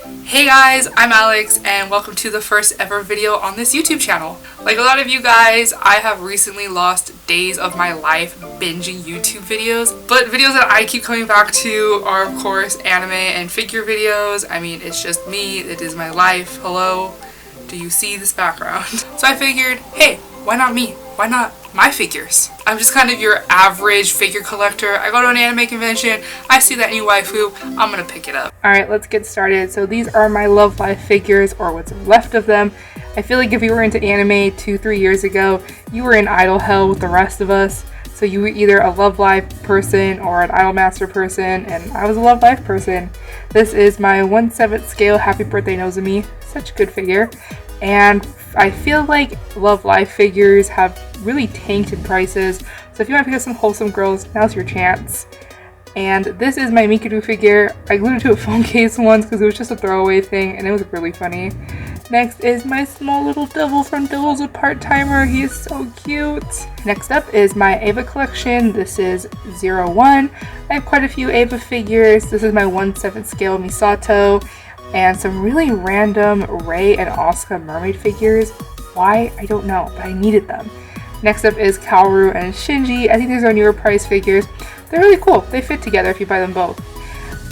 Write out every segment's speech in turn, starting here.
Hey guys, I'm Alex and welcome to the first ever video on this YouTube channel. Like a lot of you guys, I have recently lost days of my life binging YouTube videos, but videos that I keep coming back to are of course anime and figure videos. I mean, it's just me, it is my life. Hello, do you see this background? So I figured, hey, why not me? Why not my figures? I'm just kind of your average figure collector. I go to an anime convention, I see that new waifu, I'm gonna pick it up. Alright, let's get started. So these are my Love Live figures, or what's left of them. I feel like if you were into anime 2-3 years ago, you were in idol hell with the rest of us. So you were either a Love Live person or an Idol Master person, and I was a Love Live person. This is my 1/7 scale Happy Birthday Nozomi. Such a good figure. And I feel like Love Live figures have really tanked in prices, so if you want to pick up some wholesome girls, now's your chance. And this is my Mikuru figure. I glued it to a phone case once because it was just a throwaway thing and it was really funny. Next is my small little devil from Devil's a Part-Timer. He is so cute. Next up is my Eva collection. This is 01. I have quite a few Eva figures. This is my 1/7 scale Misato. And some really random Rei and Asuka mermaid figures. Why? I don't know, but I needed them. Next up is Kaoru and Shinji. I think these are newer price figures. They're really cool. They fit together if you buy them both.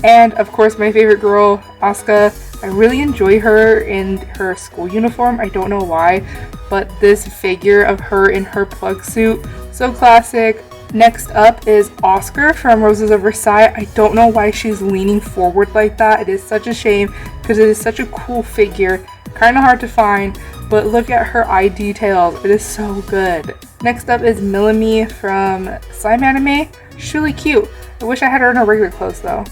And of course my favorite girl, Asuka. I really enjoy her in her school uniform. I don't know why, but this figure of her in her plug suit, so classic. Next up is Oscar from Roses of Versailles. I don't know why she's leaning forward like that. It is such a shame because it is such a cool figure. Kind of hard to find, but look at her eye details. It is so good. Next up is Milami from Slime Anime. She's really cute. I wish I had her in her regular clothes though.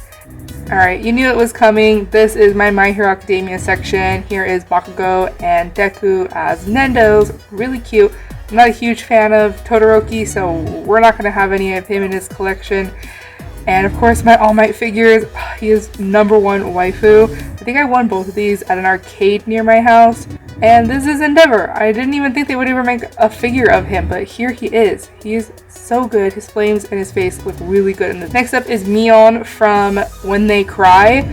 Alright, you knew it was coming. This is my My Hero Academia section. Here is Bakugo and Deku as Nendos. Really cute. I'm not a huge fan of Todoroki, so we're not going to have any of him in his collection. And of course my All Might figures. He is #1 waifu. I think I won both of these at an arcade near my house. And this is Endeavor. I didn't even think they would ever make a figure of him, but here he is. He is so good. His flames and his face look really good in this. Next up is Mion from When They Cry.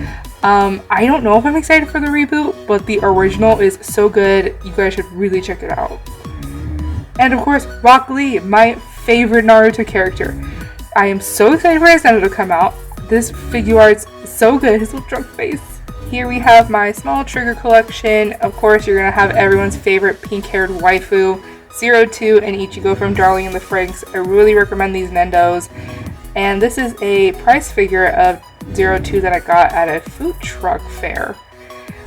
I don't know if I'm excited for the reboot, but the original is so good. You guys should really check it out. And of course, Rock Lee, my favorite Naruto character. I am so excited for his Naruto to come out. This figure art's so good, his little drunk face. Here we have my small Trigger collection. Of course, you're gonna have everyone's favorite pink-haired waifu, 02 and Ichigo from Darling in the Franxx. I really recommend these Nendos. And this is a price figure of 02 that I got at a food truck fair.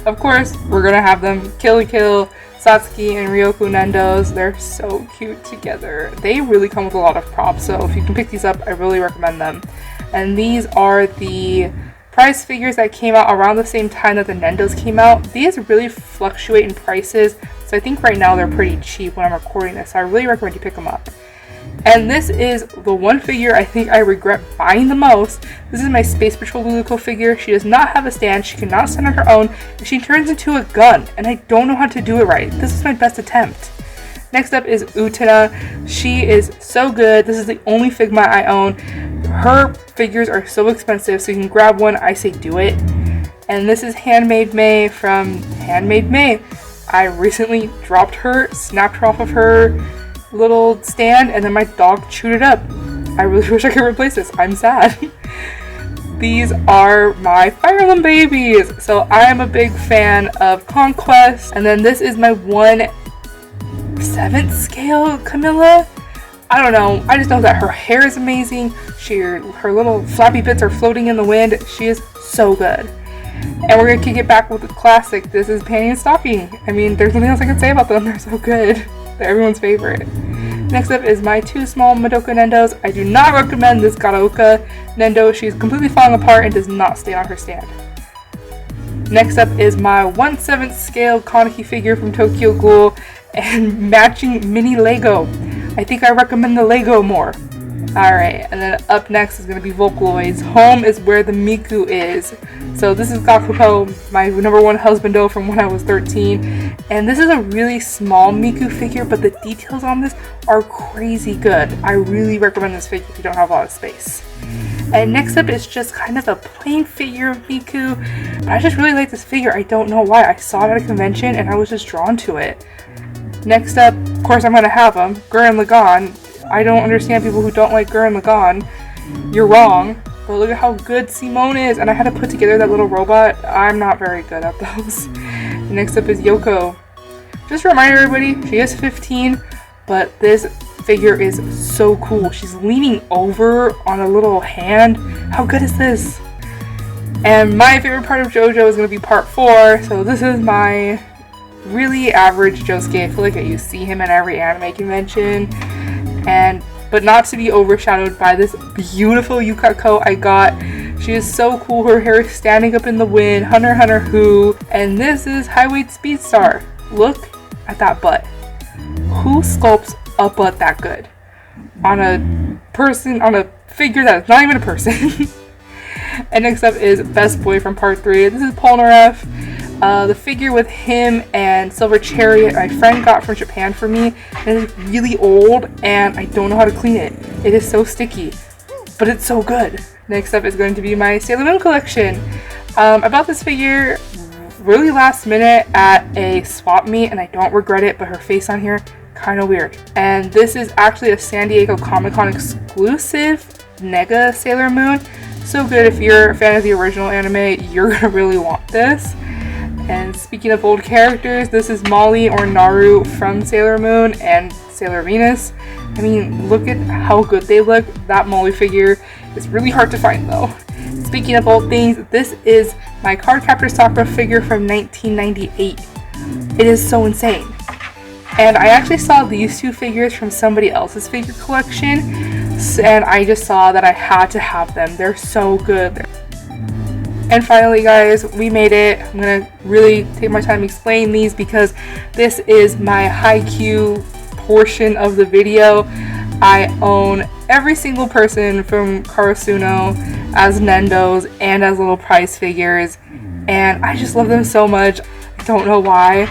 Of course, we're gonna have them Kill la Kill, Satsuki and Ryoku Nendos. They're so cute together. They really come with a lot of props, so if you can pick these up, I really recommend them. And these are the price figures that came out around the same time that the Nendos came out. These really fluctuate in prices, so I think right now they're pretty cheap when I'm recording this, so I really recommend you pick them up. And this is the one figure I think I regret buying the most. This is my Space Patrol Luluko figure. She does not have a stand, she cannot stand on her own, and she turns into a gun, and I don't know how to do it right. This is my best attempt. Next up is Utena. She is so good. This is the only Figma I own. Her figures are so expensive, so you can grab one, I say do it. And this is Handmade May from Handmade May. I recently dropped her, snapped her off of her little stand, and then my dog chewed it up. I really wish I could replace this. I'm sad. These are my Fire Emblem babies. So I am a big fan of Conquest. And then this is my 1/7 scale Camilla. I don't know. I just know that her hair is amazing. Her little flappy bits are floating in the wind. She is so good. And we're gonna kick it back with a classic. This is Panty and Stocking. I mean, there's nothing else I can say about them. They're so good. They're everyone's favorite. Next up is my 2 small Madoka Nendos. I do not recommend this Garoka Nendo. She's completely falling apart and does not stay on her stand. Next up is my 1/7 scale Kaneki figure from Tokyo Ghoul and matching mini Lego. I think I recommend the Lego more. Alright, and then up next is going to be Vocaloids. Home is where the Miku is. So this is Gakuho, my #1 husbando from when I was 13. And this is a really small Miku figure, but the details on this are crazy good. I really recommend this figure if you don't have a lot of space. And next up is just kind of a plain figure of Miku. But I just really like this figure. I don't know why. I saw it at a convention and I was just drawn to it. Next up, of course I'm going to have him, Gurren Lagann. I don't understand people who don't like Gurren Lagann. You're wrong. But look at how good Simone is. And I had to put together that little robot. I'm not very good at those. Next up is Yoko. Just a reminder everybody, she is 15, but this figure is so cool. She's leaning over on a little hand. How good is this? And my favorite part of JoJo is going to be part 4. So this is my really average Josuke. I feel like you see him at every anime convention. But not to be overshadowed by this beautiful Yukako I got. She is so cool. Her hair is standing up in the wind. Hunter Hunter Who. And this is Highway Speed Star. Look at that butt. Who sculpts a butt that good? On a person, on a figure that is not even a person. And next up is Best Boy from part 3. This is Polnareff. The figure with him and Silver Chariot my friend got from Japan for me. And it's really old and I don't know how to clean it. It is so sticky, but it's so good. Next up is going to be my Sailor Moon collection. I bought this figure really last minute at a swap meet and I don't regret it, but her face on here, kind of weird. And this is actually a San Diego Comic-Con exclusive Nega Sailor Moon. So good. If you're a fan of the original anime, you're gonna really want this. And speaking of old characters, this is Molly or Naru from Sailor Moon and Sailor Venus. I mean, look at how good they look. That Molly figure is really hard to find though. Speaking of old things, this is my Cardcaptor Sakura figure from 1998. It is so insane. And I actually saw these two figures from somebody else's figure collection, and I just saw that I had to have them. They're so good. And finally guys, we made it. I'm gonna really take my time explaining these because this is my Haikyuu portion of the video. I own every single person from Karasuno as Nendos and as little prize figures, and I just love them so much. I don't know why,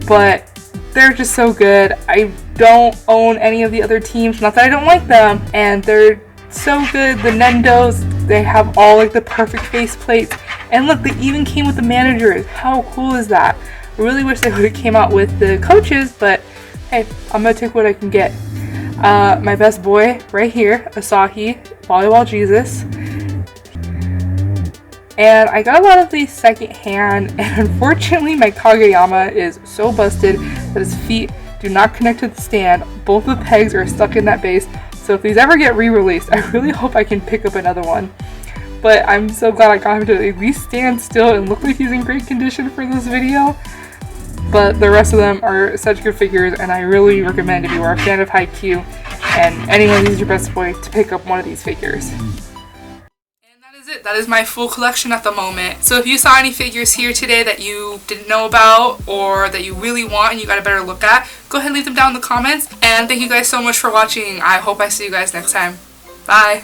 but they're just so good. I don't own any of the other teams, not that I don't like them, and they're so good. The Nendos, they have all like the perfect face plates, and look, they even came with the managers. How cool is that? I really wish they would have came out with the coaches, but hey, I'm gonna take what I can get. My best boy right here, Asahi, Volleyball Jesus. And I got a lot of these secondhand, and unfortunately my Kageyama is so busted that his feet do not connect to the stand. Both the pegs are stuck in that base, so if these ever get re-released, I really hope I can pick up another one. But I'm so glad I got him to at least stand still and look like he's in great condition for this video. But the rest of them are such good figures, and I really recommend if you are a fan of Haikyuu and anyone who's your best boy to pick up one of these figures. That is my full collection at the moment. So if you saw any figures here today that you didn't know about or that you really want and you got a better look at, go ahead and leave them down in the comments. And thank you guys so much for watching. I hope I see you guys next time. Bye!